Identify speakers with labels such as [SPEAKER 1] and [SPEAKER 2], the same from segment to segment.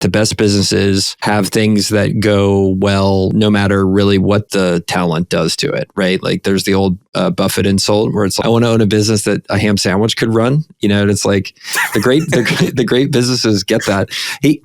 [SPEAKER 1] the best businesses have things that go well, no matter really what the talent does to it, right? Like there's the old Buffett insult where it's like, I want to own a business that a ham sandwich could run, and it's like the great businesses get that.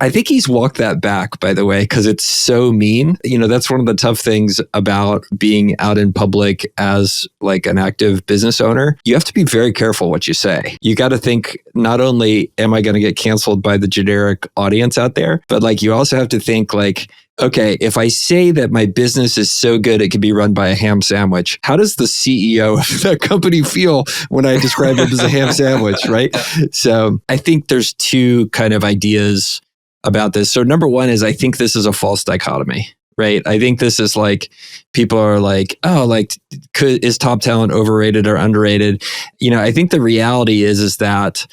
[SPEAKER 1] I think he's walked that back, by the way, because it's so mean. That's one of the tough things about being out in public as like an active business owner. You have to be very careful what you say. You got to think, not only am I going to get canceled by the generic audience out there, but like you also have to think like, okay, if I say that my business is so good it could be run by a ham sandwich, how does the CEO of that company feel when I describe it as a ham sandwich, right? So I think there's two kind of ideas about this. So number one is I think this is a false dichotomy, right? I think this is like, people are like, oh, like, is top talent overrated or underrated? I think the reality is that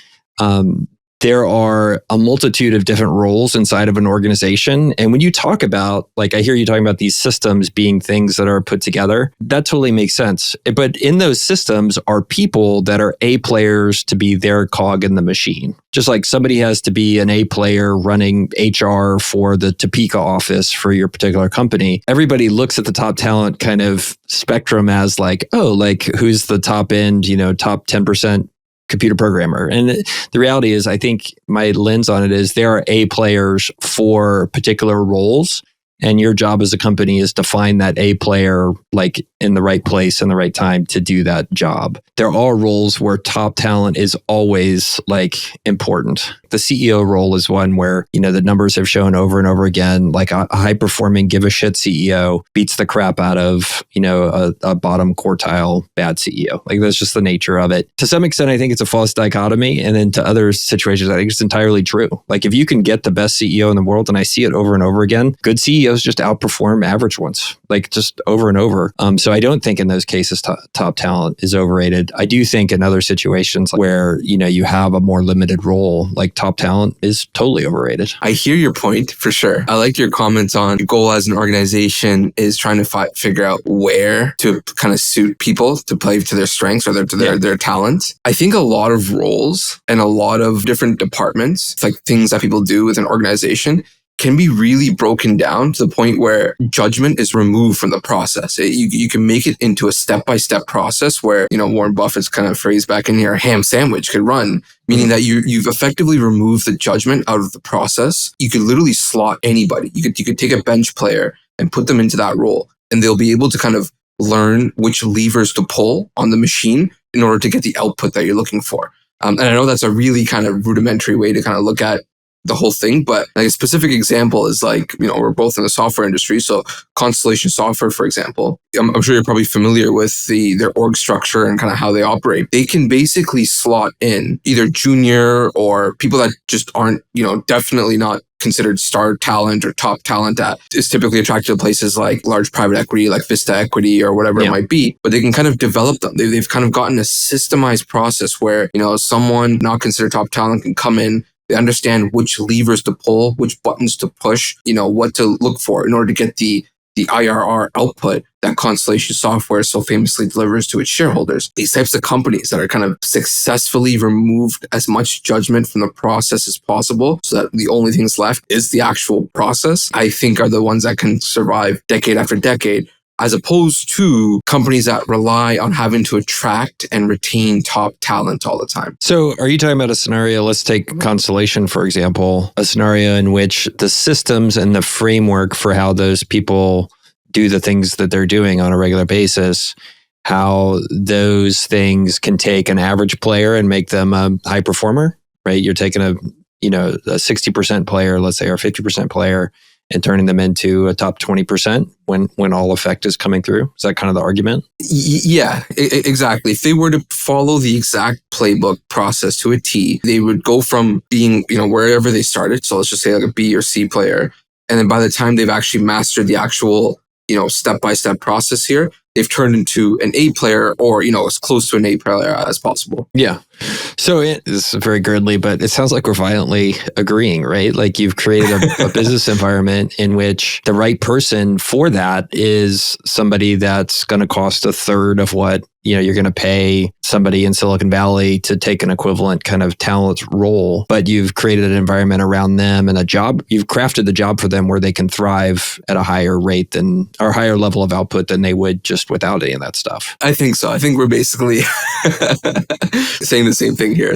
[SPEAKER 1] there are a multitude of different roles inside of an organization. And when you talk about, like, I hear you talking about these systems being things that are put together, that totally makes sense. But in those systems are people that are A players to be their cog in the machine. Just like somebody has to be an A player running HR for the Topeka office for your particular company. Everybody looks at the top talent kind of spectrum as like, oh, like who's the top end, top 10% computer programmer. And the reality is, I think my lens on it is there are A players for particular roles. And your job as a company is to find that A player like in the right place and the right time to do that job. There are roles where top talent is always like important. The CEO role is one where, the numbers have shown over and over again, like a high performing, give a shit CEO beats the crap out of, a bottom quartile bad CEO. Like that's just the nature of it. To some extent, I think it's a false dichotomy. And then to other situations, I think it's entirely true. Like if you can get the best CEO in the world, and I see it over and over again, good CEOs just outperform average ones, like just over and over. So I don't think in those cases top talent is overrated. I do think in other situations where, you have a more limited role, like top talent is totally overrated.
[SPEAKER 2] I hear your point for sure. I like your comments on your goal as an organization is trying to figure out where to kind of suit people to play to their strengths or their talents. I think a lot of roles and a lot of different departments, like things that people do with an organization, can be really broken down to the point where judgment is removed from the process. You can make it into a step-by-step process where, Warren Buffett's kind of phrase back in here, a ham sandwich could run, meaning that you've effectively removed the judgment out of the process. You could literally slot anybody. You could take a bench player and put them into that role, and they'll be able to kind of learn which levers to pull on the machine in order to get the output that you're looking for. And I know that's a really kind of rudimentary way to kind of look at the whole thing, but like a specific example is like, we're both in the software industry. So Constellation Software, for example, I'm sure you're probably familiar with their org structure and kind of how they operate. They can basically slot in either junior or people that just aren't, definitely not considered star talent or top talent that is typically attracted to places like large private equity, like Vista Equity or whatever it might be, but they can kind of develop them. They've kind of gotten a systemized process where, someone not considered top talent can come in. They understand which levers to pull, which buttons to push, what to look for in order to get the IRR output that Constellation Software so famously delivers to its shareholders. These types of companies that are kind of successfully removed as much judgment from the process as possible so that the only things left is the actual process, I think are the ones that can survive decade after decade, as opposed to companies that rely on having to attract and retain top talent all the time.
[SPEAKER 1] So are you talking about a scenario, let's take Constellation, for example, a scenario in which the systems and the framework for how those people do the things that they're doing on a regular basis, how those things can take an average player and make them a high performer, right? You're taking a 60% player, let's say, or 50% player, and turning them into a top 20% when all effect is coming through. Is that kind of the argument?
[SPEAKER 2] Yeah, exactly. If they were to follow the exact playbook process to a T, they would go from being, wherever they started. So let's just say like a B or C player. And then by the time they've actually mastered the actual, step-by-step process here, they've turned into an A player or, as close to an A player as possible.
[SPEAKER 1] Yeah. So this is very girdly, but it sounds like we're violently agreeing, right? Like you've created a business environment in which the right person for that is somebody that's going to cost a third of what you're going to pay somebody in Silicon Valley to take an equivalent kind of talent role, but you've created an environment around them and you've crafted the job for them where they can thrive at a higher rate or higher level of output than they would just without any of that stuff.
[SPEAKER 2] I think so. I think we're basically saying the same thing here.